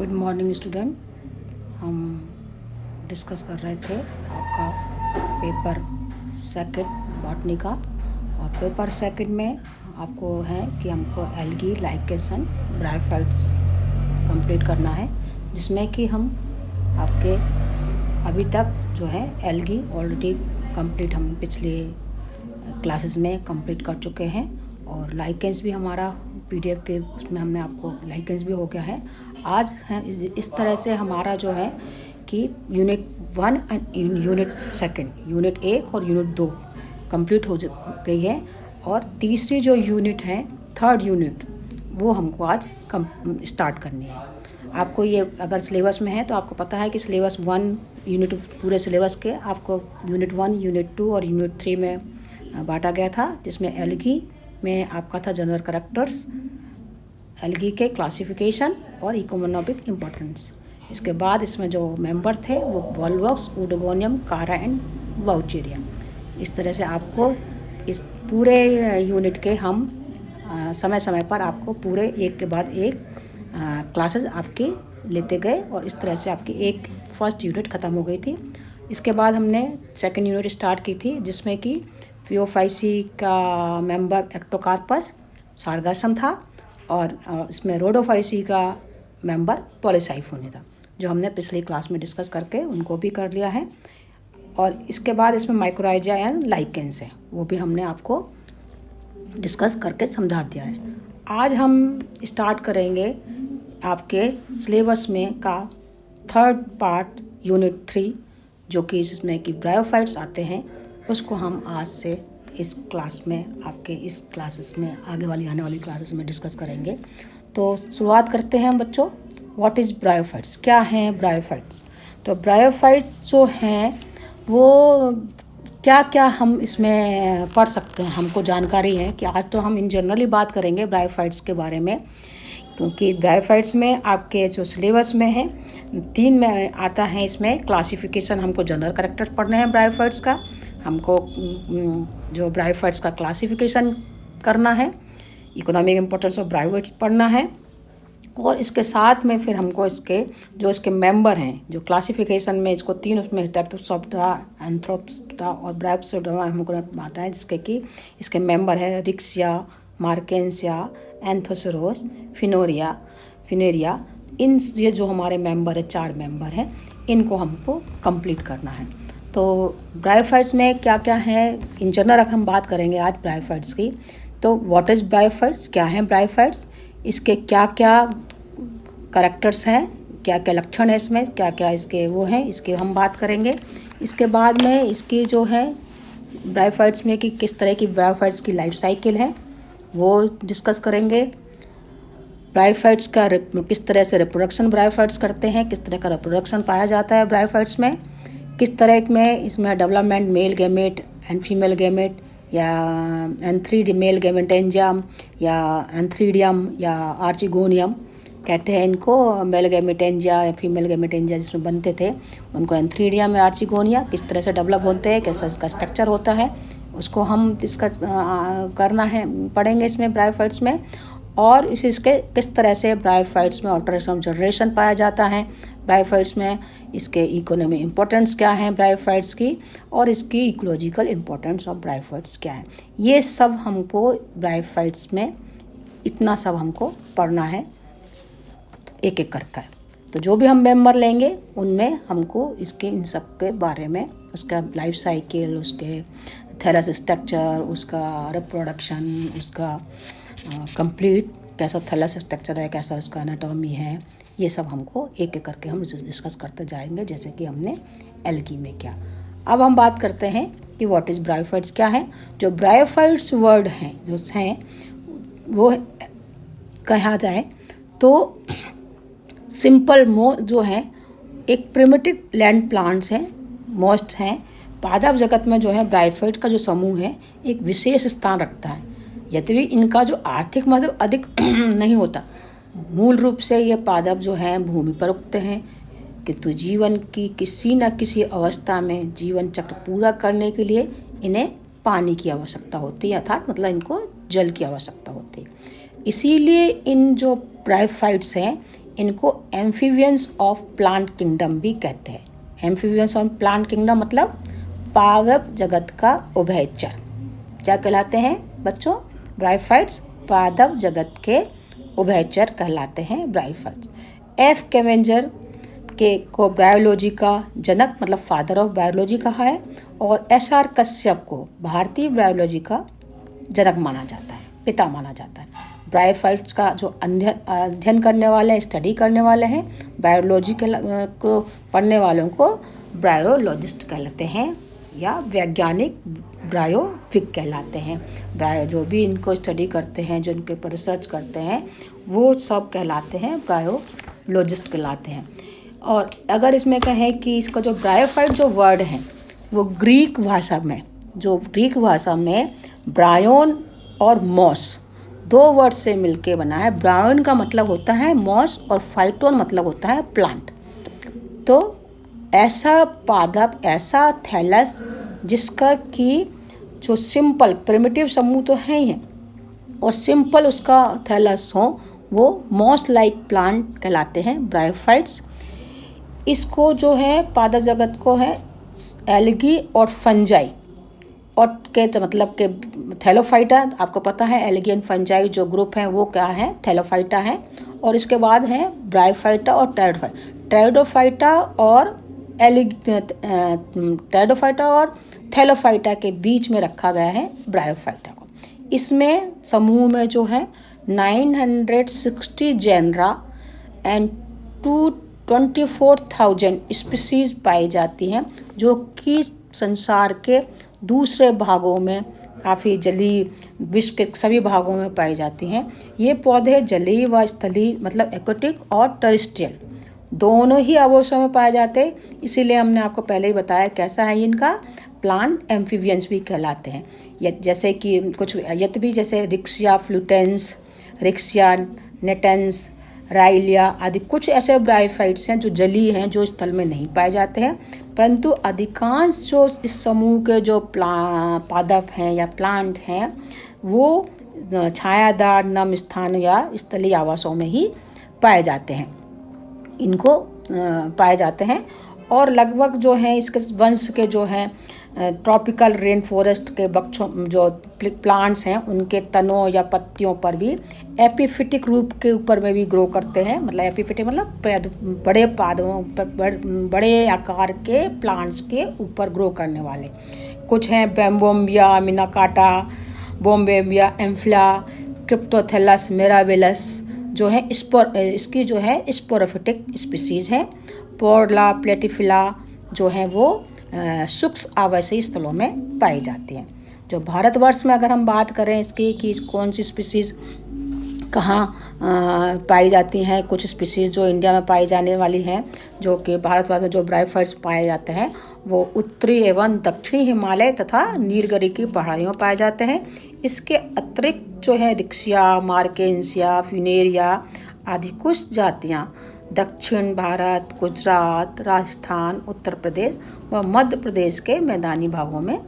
Good morning student. हम discuss कर रहे थे आपका पेपर सेकंड बॉटनी का, और पेपर सेकंड में आपको है कि हमको algae, lichens and bryophytes complete करना है, जिसमें कि हम आपके अभी तक जो है एल्गी ऑलरेडी कंप्लीट हम पिछले क्लासेस में कंप्लीट कर चुके हैं, और लाइकेन्स भी हमारा पीडीएफ के उसमें हमने आपको लाइकेंस भी हो गया है। आज है इस तरह से हमारा जो है कि unit 1 and unit second, unit 1 और यूनिट 2 कंप्लीट हो गई है, और तीसरी जो यूनिट है, थर्ड यूनिट, वो हमको आज स्टार्ट करनी है। आपको ये अगर सिलेबस में है तो आपको पता है कि सिलेबस 1 यूनिट पूरे सिलेबस के आपको यूनिट 1, यूनिट 2 और यूनिट 3 में बांटा गया था, जिसमें एल्गी में आपका था जनरल कैरेक्टर्स, एल्गी के क्लासिफिकेशन और इकोनॉमिक इम्पोर्टेंस। इसके बाद इसमें जो मेंबर थे वो वॉल्वॉक्स, ओडोगोनियम, कारा एंड वाउचेरिया। इस तरह से आपको इस पूरे यूनिट के हम समय समय पर आपको पूरे एक के बाद एक क्लासेस आपकी लेते गए, और इस तरह से आपकी एक फर्स्ट यूनिट ख़त्म हो गई थी। इसके बाद हमने सेकेंड यूनिट स्टार्ट की थी, जिसमें कि फियोफाइसी का मेंबर एक्टोकार्पस सार्गासम था, और इसमें रोडोफाइसी का मेंबर पॉलीसाइफोनी था, जो हमने पिछली क्लास में डिस्कस करके उनको भी कर लिया है। और इसके बाद इसमें माइक्रोराइजा एंड लाइकेंस है, वो भी हमने आपको डिस्कस करके समझा दिया है। आज हम स्टार्ट करेंगे आपके सिलेबस में का थर्ड पार्ट यूनिट 3, जो कि इसमें कि ब्रायोफाइट्स आते हैं, उसको हम आज से इस क्लास में आपके इस क्लासेस में आगे वाली आने वाली क्लासेस में डिस्कस करेंगे। तो शुरुआत करते हैं हम बच्चों। व्हाट इज़ ब्रायोफाइट्स, क्या हैं ब्रायोफाइट्स? तो ब्रायोफाइट्स जो हैं वो क्या क्या हम इसमें पढ़ सकते हैं, हमको जानकारी है कि आज तो हम इन जनरली बात करेंगे ब्रायोफाइट्स के बारे में, क्योंकि ब्रायोफाइट्स में आपके जो सिलेबस में है 3 में आता है। इसमें क्लासिफिकेशन, हमको जनरल कैरेक्टर पढ़ने हैं ब्रायोफाइट्स का, हमको जो ब्रायोफाइट्स का क्लासिफिकेशन करना है, इकोनॉमिक इम्पोर्टेंस ऑफ ब्रायोफाइट्स पढ़ना है, और इसके साथ में फिर हमको इसके मेंबर हैं, जो क्लासिफिकेशन में इसको 3 उसमें टेप्टोसॉप्टा, एंथ्रोप्सटा और ब्रायोप्सिडा हमको आता है, जिसके कि इसके मेंबर है रिक्सिया, मार्केंसिया, एंथोसेरोस, फिनेरिया। इन ये जो हमारे मेंबर है, 4 मेंबर हैं, इनको हमको कंप्लीट करना है। तो ब्रायोफाइट्स में क्या क्या है इन जनरल हम बात करेंगे आज ब्रायोफाइट्स की। तो व्हाट इज़ ब्रायोफाइट्स, क्या हैं ब्रायोफाइट्स, इसके क्या क्या कैरेक्टर्स हैं, क्या क्या लक्षण है इसमें, क्या क्या इसके वो हैं, इसके हम बात करेंगे। इसके बाद में इसकी जो है ब्रायोफाइट्स में कि किस तरह की ब्रायोफाइट्स की लाइफ साइकिल है वो डिस्कस करेंगे। ब्रायोफाइट्स का किस तरह से रिप्रोडक्शन ब्रायोफाइट्स करते हैं, किस तरह का रिप्रोडक्शन पाया जाता है ब्रायोफाइट्स में, किस तरह में इसमें development male gamete and female gamete, या एंथ्रीड मेल गैमेटेंजियम या एंथ्रीडियम या आर्चिगोनियम कहते हैं इनको, मेल गैमेटेंजिया या फीमेल गैमेटेंजिया जिसमें बनते थे उनको एंथ्रीडियम या आर्चिगोनिया, किस तरह से डेवलप होते हैं, कैसा इसका स्ट्रक्चर होता है, उसको हम डिस्कस करना है, पढ़ेंगे इसमें ब्रायोफाइट्स में। और इसके किस तरह से ब्रायोफाइट्स में अल्टरेशन जनरेशन पाया जाता है ब्रायोफाइट्स में, इसके इकोनॉमिक इम्पोर्टेंस क्या है ब्रायोफाइट्स की, और इसकी इकोलॉजिकल इम्पोर्टेंस ऑफ ब्रायोफाइट्स क्या है, ये सब हमको ब्रायोफाइट्स में इतना सब हमको पढ़ना है एक एक करके। तो जो भी हम मेंबर लेंगे उनमें हमको इसके इन सब के बारे में, उसका लाइफ साइकिल, उसके थैलस स्ट्रक्चर, उसका रिप्रोडक्शन, उसका कंप्लीट कैसा थैलस स्ट्रक्चर है, कैसा उसका एनाटॉमी है, ये सब हमको एक एक करके हम डिस्कस करते जाएंगे, जैसे कि हमने एल्गी में किया। अब हम बात करते हैं कि व्हाट इज़ ब्रायोफाइट्स, क्या है। जो ब्रायोफाइट्स वर्ड हैं जो हैं वो कहा जाए तो सिंपल जो है एक प्रिमिटिव लैंड प्लांट्स हैं, मोस्ट हैं। पादप जगत में जो है ब्रायोफाइट का जो समूह है एक विशेष स्थान रखता है, यद्यपि इनका जो आर्थिक महत्व अधिक नहीं होता। मूल रूप से ये पादप जो हैं भूमि पर उगते हैं, किंतु जीवन की किसी न किसी अवस्था में जीवन चक्र पूरा करने के लिए इन्हें पानी की आवश्यकता होती है, अर्थात मतलब इनको जल की आवश्यकता होती है। इसीलिए इन जो ब्रायोफाइट्स हैं इनको एम्फीबियंस ऑफ प्लांट किंगडम भी कहते हैं। एम्फीबियंस ऑफ प्लांट किंगडम मतलब पादप जगत का उभयचर। क्या कहलाते हैं बच्चों? ब्रायोफाइट्स पादप जगत के उभयचर कहलाते हैं ब्रायोफाइट्स। एफ कैवेंजर के को बायोलॉजी का जनक मतलब फादर ऑफ बायोलॉजी कहा है, और एस आर कश्यप को भारतीय बायोलॉजी का जनक माना जाता है, पिता माना जाता है। ब्रायोफाइट्स का जो अध्ययन करने वाले, स्टडी करने वाले हैं, बायोलॉजी को पढ़ने वालों को बायोलॉजिस्ट कहलाते हैं या वैज्ञानिक ब्रायोविक कहलाते हैं। जो भी इनको स्टडी करते हैं, जो इनके पर रिसर्च करते हैं, वो सब कहलाते हैं बायोलॉजिस्ट कहलाते हैं। और अगर इसमें कहें कि इसका जो ब्रायोफाइट जो वर्ड है वो ग्रीक भाषा में ब्रायोन और मॉस दो वर्ड से मिलके बना है। ब्रायोन का मतलब होता है मॉस और फाइटोन मतलब होता है प्लांट। तो ऐसा पादप, ऐसा थैलस जिसका कि जो सिंपल प्रिमिटिव समूह तो है ही, और सिंपल उसका थैलस हो, वो मॉस लाइक प्लांट कहलाते हैं ब्रायोफाइट्स। इसको जो है पादप जगत को है एल्गी और फंजाई और के मतलब के थैलोफाइटा। आपको पता है एल्गी एंड फंजाई जो ग्रुप है वो क्या है? थैलोफाइटा है। और इसके बाद है ब्रायोफाइटा और टेरिडोफाइटा और टेरिडोफाइटा और थैलोफाइटा के बीच में रखा गया है ब्रायोफाइटा को। इसमें समूह में जो है 960 जेनरा एंड 224,000 स्पीसीज पाई जाती हैं, जो कि संसार के दूसरे भागों में, काफ़ी जलीय विश्व के सभी भागों में पाई जाती हैं। ये पौधे जलीय व स्थलीय मतलब एक्वेटिक और टेरेस्ट्रियल दोनों ही आवासों में पाए जाते हैं। इसीलिए हमने आपको पहले ही बताया कैसा है इनका। प्लांट एम्फीबियंस भी कहलाते हैं। जैसे कि कुछ यत भी, जैसे रिक्सिया फ्लूटेंस, रिक्सिया नेटेंस, राइलिया आदि कुछ ऐसे ब्रायोफाइट्स हैं जो जलीय हैं, जो स्थल में नहीं पाए जाते हैं। परंतु अधिकांश जो इस समूह के जो पादप हैं या प्लांट हैं वो छायादार नम स्थान या स्थलीय आवासों में ही पाए जाते हैं, इनको पाए जाते हैं। और लगभग जो है इसके वंश के जो हैं ट्रॉपिकल रेन फॉरेस्ट के वृक्षों जो प्लांट्स हैं उनके तनों या पत्तियों पर भी एपिफिटिक रूप के ऊपर में भी ग्रो करते हैं। मतलब एपिफिटिक मतलब बड़े पादों पर बड़े आकार के प्लांट्स के ऊपर ग्रो करने वाले कुछ हैं। बैम्बोम्बिया मिनाकाटा, बोम्बेम्बिया एम्फिला, क्रिप्टोथेलस मिराबिलस जो है इसकी जो है स्पोरोफिटिक स्पीसीज है। पोर्ला प्लेटिफिला जो है वो शुष्क आवासीय स्थलों में पाई जाती हैं। जो भारतवर्ष में अगर हम बात करें इसकी कि कौन सी स्पीसीज़ कहाँ पाई जाती हैं, कुछ स्पीसीज़ जो इंडिया में पाई जाने वाली हैं, जो कि भारतवर्ष में जो ब्रायोफाइट्स पाए जाते हैं वो उत्तरी एवं दक्षिणी हिमालय तथा नीलगिरी की पहाड़ियों में पाए जाते हैं। इसके अतिरिक्त जो है रिक्सिया, मार्केंसिया, फ्यूनेरिया आदि कुछ जातियाँ दक्षिण भारत, गुजरात, राजस्थान, उत्तर प्रदेश व मध्य प्रदेश के मैदानी भागों में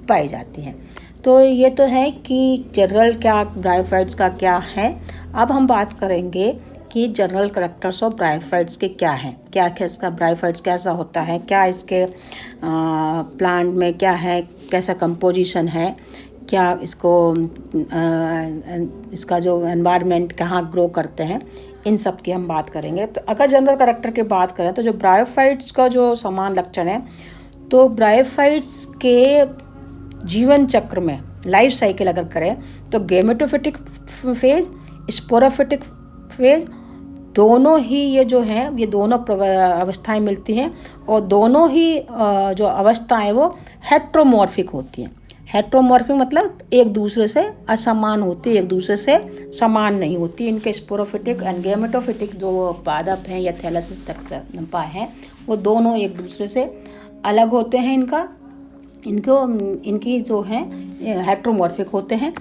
पाई जाती हैं। तो ये तो है कि जनरल क्या ब्रायोफाइट्स का क्या है। अब हम बात करेंगे कि जनरल कैरेक्टर्स ऑफ ब्रायोफाइट्स के क्या हैं, क्या इसका ब्रायोफाइट्स कैसा होता है, क्या इसके प्लांट में क्या है, कैसा कंपोजिशन है, क्या इसका जो एनवायरनमेंट कहाँ ग्रो करते हैं, इन सब की हम बात करेंगे। तो अगर जनरल कैरेक्टर की बात करें तो जो ब्रायोफाइट्स का जो समान लक्षण है, तो ब्रायोफाइट्स के जीवन चक्र में लाइफ साइकिल अगर करें तो गेमेटोफिटिक फेज, स्पोरोफिटिक फेज, दोनों ही ये जो हैं ये दोनों अवस्थाएं मिलती हैं और दोनों ही जो अवस्थाएं वो हेट्रोमॉर्फिक होती हैं। हेट्रोमॉर्फिक मतलब एक दूसरे से असमान होती है, एक दूसरे से समान नहीं होती। इनके स्पोरोफिटिक एंड गेमेटोफिटिक जो पादप हैं या थैलस स्ट्रक्चर हैं वो दोनों एक दूसरे से अलग होते हैं। इनकी जो है हेट्रोमॉर्फिक होते हैं।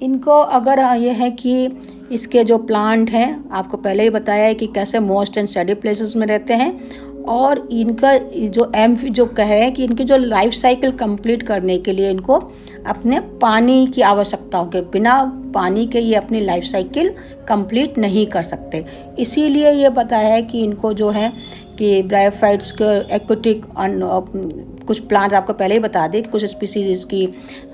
इनको अगर ये है कि इसके जो प्लांट हैं, आपको पहले ही बताया है कि कैसे मोस्ट एंड स्टडी प्लेसेस में रहते हैं और इनका जो कह रहे हैं कि इनकी जो लाइफ साइकिल कंप्लीट करने के लिए इनको अपने पानी की आवश्यकता होगी, बिना पानी के ये अपनी लाइफ साइकिल कंप्लीट नहीं कर सकते। इसीलिए ये बताया है कि इनको जो है कि ब्रायोफाइट्स के एक्वेटिक कुछ प्लांट्स आपको पहले ही बता दें कि कुछ स्पीसीज इसकी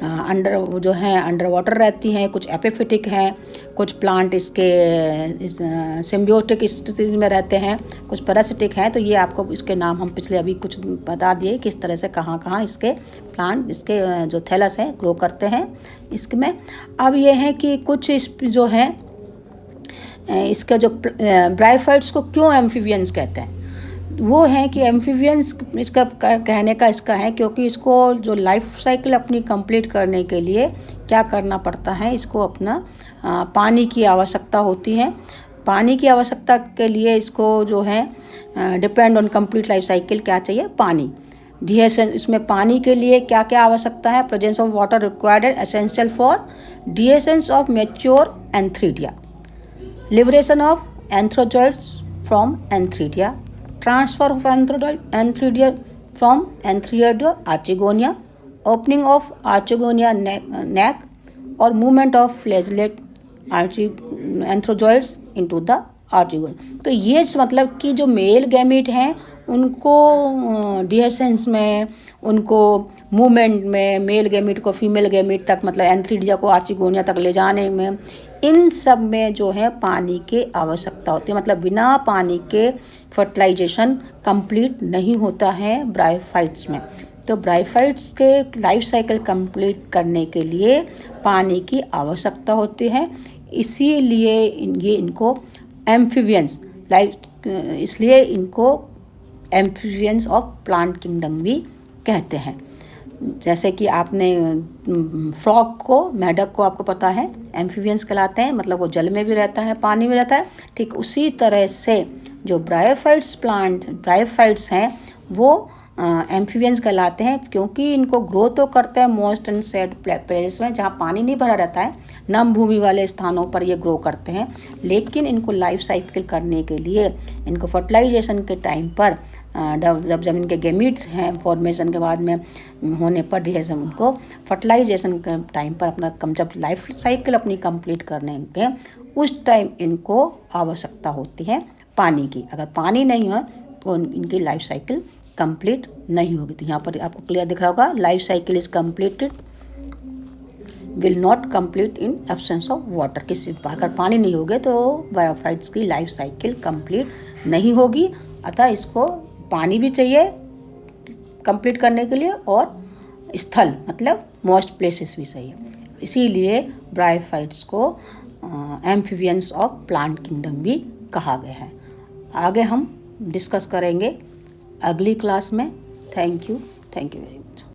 अंडर जो हैं अंडर वाटर रहती हैं, कुछ एपिफिटिक हैं, कुछ प्लांट इसके सिम्बियोटिक स्थिति में रहते हैं, कुछ पैरासिटिक हैं। तो ये आपको इसके नाम हम पिछले अभी कुछ बता दिए किस तरह से कहाँ कहाँ इसके प्लांट इसके जो थैलस हैं ग्रो करते हैं इसमें। अब ये है कि कुछ जो हैं इसका जो ब्रायोफाइट्स को क्यों एम्फीबियंस कहते हैं, वो है कि एम्फीबियंस इसका कहने का इसका है क्योंकि इसको जो लाइफ साइकिल अपनी कंप्लीट करने के लिए क्या करना पड़ता है, इसको अपना पानी की आवश्यकता होती है। पानी की आवश्यकता के लिए इसको जो है depend on complete life cycle क्या चाहिए, पानी। डिहेशन, इसमें पानी के लिए क्या क्या आवश्यकता है, presence of water required essential for dehiscence of mature antheridia, liberation of antherozoids from antheridia, transfer of antheridia from antheridia archegonia, opening of archegonia neck or movement of flagellate anthrozoids into the archegonia। तो ये मतलब कि जो male gamete हैं उनको डिहेसेंस में, उनको movement में, मेल गैमीट को फीमेल गैमीट तक मतलब एंथ्रीडिया को आर्चिगोनिया तक ले जाने में, इन सब में जो है पानी की आवश्यकता होती है। मतलब बिना पानी के फर्टिलाइजेशन कंप्लीट नहीं होता है ब्रायोफाइट्स में। तो ब्रायोफाइट्स के लाइफ साइकिल कंप्लीट करने के लिए पानी की आवश्यकता होती है। इसीलिए ये इनको एम्फीबियंस इसलिए इनको एम्फीबियंस ऑफ प्लांट किंगडम भी कहते हैं। जैसे कि आपने फ्रॉग को, मेढक को आपको पता है एम्फीबियंस कहलाते हैं, मतलब वो जल में भी रहता है, पानी में रहता है। ठीक उसी तरह से जो ब्रायोफाइट्स हैं वो एम्फीबियंस कहलाते हैं क्योंकि इनको ग्रो तो करते हैं मॉइस्ट एंड सेड प्लेस में, जहाँ पानी नहीं भरा रहता है, नम भूमि वाले स्थानों पर ये ग्रो करते हैं। लेकिन इनको लाइफ साइकिल करने के लिए इनको फर्टिलाइजेशन के टाइम पर जब इनके गैमीट हैं फॉर्मेशन के बाद में होने पर डिहेशन, उनको फर्टिलाइजेशन के टाइम पर अपना जब लाइफ साइकिल अपनी कंप्लीट करने के उस टाइम इनको आवश्यकता होती है पानी की। अगर पानी नहीं हो तो इनकी लाइफ साइकिल कंप्लीट नहीं होगी। तो यहाँ पर आपको क्लियर दिख रहा होगा, life cycle is completed will not complete in absence of water. किसी अगर पानी नहीं होगे तो ब्रायोफाइट्स की लाइफ साइकिल कंप्लीट नहीं होगी। अतः इसको पानी भी चाहिए कंप्लीट करने के लिए और स्थल मतलब मॉइस्ट प्लेसेस भी चाहिए। इसीलिए ब्रायोफाइट्स को एम्फीबियंस ऑफ प्लांट किंगडम भी कहा गया है। आगे हम डिस्कस करेंगे अगली क्लास में। Thank you very much.